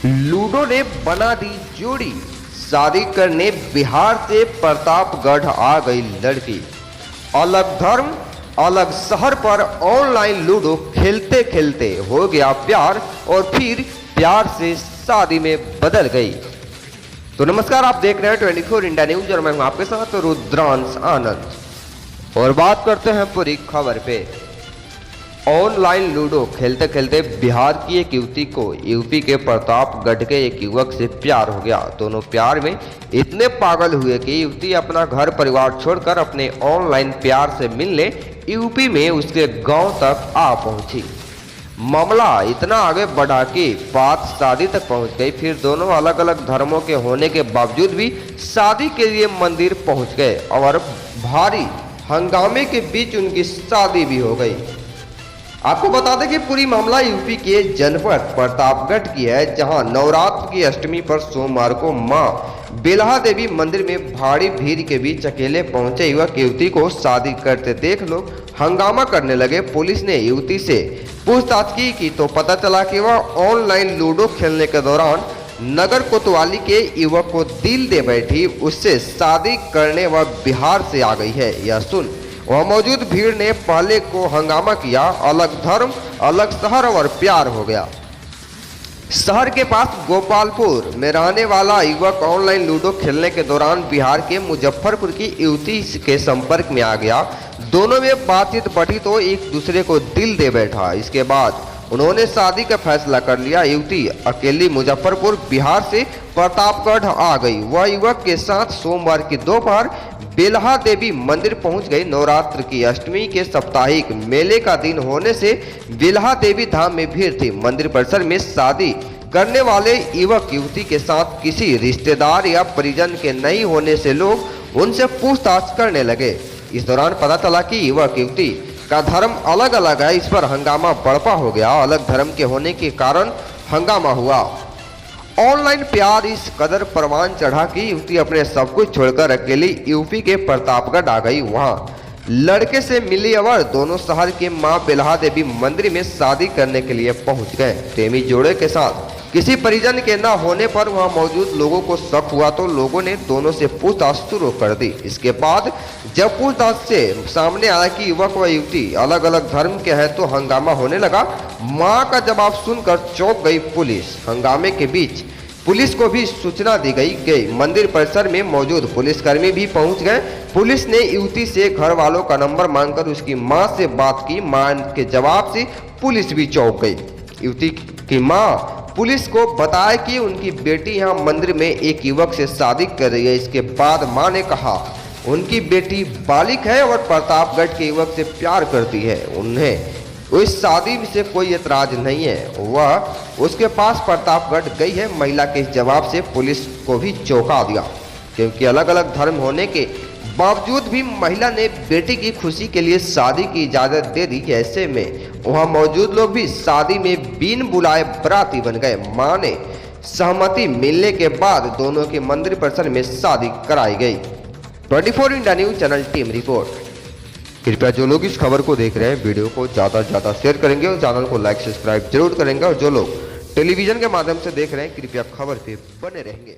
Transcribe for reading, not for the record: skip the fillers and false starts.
Ludo ने बना दी जोड़ी, शादी करने बिहार से प्रतापगढ़ आ गई लड़की। अलग धर्म अलग शहर पर ऑनलाइन लूडो खेलते खेलते हो गया प्यार और फिर प्यार से शादी में बदल गई। तो नमस्कार, आप देख रहे हैं 24 इंडिया न्यूज और मैं हूं आपके साथ रुद्रांश आनंद। और बात करते हैं पूरी खबर पे। ऑनलाइन लूडो खेलते खेलते बिहार की एक युवती को यूपी के प्रतापगढ़ के एक युवक से प्यार हो गया। दोनों प्यार में इतने पागल हुए कि युवती अपना घर परिवार छोड़कर अपने ऑनलाइन प्यार से मिलने यूपी में उसके गांव तक आ पहुंची। मामला इतना आगे बढ़ा कि बात शादी तक पहुंच गई। फिर दोनों अलग अलग धर्मों के होने के बावजूद भी शादी के लिए मंदिर पहुंच गए और भारी हंगामे के बीच उनकी शादी भी हो गई। आपको बता दें कि पूरी मामला यूपी के जनपद प्रतापगढ़ की है, जहां नवरात्र की अष्टमी पर सोमवार को मां बेलहा देवी मंदिर में भारी भीड़ के बीच अकेले पहुंचे युवक युवती को शादी करते देख लोग हंगामा करने लगे। पुलिस ने युवती से पूछताछ की तो पता चला कि वह ऑनलाइन लूडो खेलने के दौरान नगर कोतवाली के युवक को दिल दे बैठी, उससे शादी करने वह बिहार से आ गई है। यह सुन वह मौजूद भीड़ ने पहले को हंगामा किया। अलग धर्म अलग शहर और प्यार हो गया। शहर के पास गोपालपुर में रहने वाला युवक ऑनलाइन लूडो खेलने के दौरान बिहार के मुजफ्फरपुर की युवती के संपर्क में आ गया। दोनों में बातचीत बढ़ी तो एक दूसरे को दिल दे बैठा। इसके बाद उन्होंने शादी का फैसला कर लिया। युवती अकेली मुजफ्फरपुर बिहार से प्रतापगढ़ आ गई। वह युवक के साथ सोमवार की दोपहर बेलहा देवी मंदिर पहुंच गई। नवरात्र की अष्टमी के साप्ताहिक मेले का दिन होने से बेलहा देवी धाम में भीड़ थी। मंदिर परिसर में शादी करने वाले युवक युवती के साथ किसी रिश्तेदार या परिजन के नहीं होने से लोग उनसे पूछताछ करने लगे। इस दौरान पता चला कि युवक युवती का धर्म अलग अलग है। इस पर हंगामा बढ़पा हो गया। अलग धर्म के होने के कारण हंगामा हुआ। ऑनलाइन प्यार इस कदर परवान चढ़ा कि युवती अपने सब कुछ छोड़कर अकेली यूपी के प्रतापगढ़ आ गई। वहां लड़के से मिली और दोनों शहर के मां बेलहा देवी मंदिर में शादी करने के लिए पहुंच गए। प्रेमी जोड़े के साथ किसी परिजन के न होने पर वहां मौजूद लोगों को शक हुआ तो लोगों ने दोनों से पूछताछ शुरू कर दी। इसके बाद जब पूछताछ से सामने आया कि युवक व युवती अलग अलग धर्म के हैं तो हंगामा होने लगा। मां का जवाब सुनकर चौंक गई पुलिस। हंगामे के बीच पुलिस को भी सूचना दी गई। मंदिर परिसर में मौजूद पुलिसकर्मी भी पहुंच गए। पुलिस ने युवती से घर वालों का नंबर मांगकर उसकी मां से बात की। मां के जवाब से पुलिस भी चौंक गई। युवती की मां पुलिस को बताया कि उनकी बेटी यहां मंदिर में एक युवक से शादी कर रही है। इसके बाद मां ने कहा उनकी बेटी बालिक है और प्रतापगढ़ के युवक से प्यार करती है। उन्हें इस शादी से कोई एतराज नहीं है। वह उसके पास प्रतापगढ़ गई है। महिला के जवाब से पुलिस को भी चौंका दिया, क्योंकि अलग अलग धर्म होने के बावजूद भी महिला ने बेटी की खुशी के लिए शादी की इजाजत दे दी। ऐसे में वहां मौजूद लोग भी शादी में बिन बुलाए बराती बन गए। मां ने सहमति मिलने के बाद दोनों के मंदिर परिसर में शादी कराई गई। 24 India news channel team report. कृपया जो लोग इस खबर को देख रहे हैं वीडियो को ज़्यादा से ज़्यादा शेयर करेंगे और चैनल को लाइक सब्सक्राइब जरूर करेंगे। और जो लोग टेलीविजन के माध्यम से देख रहे हैं कृपया खबर पे बने रहेंगे।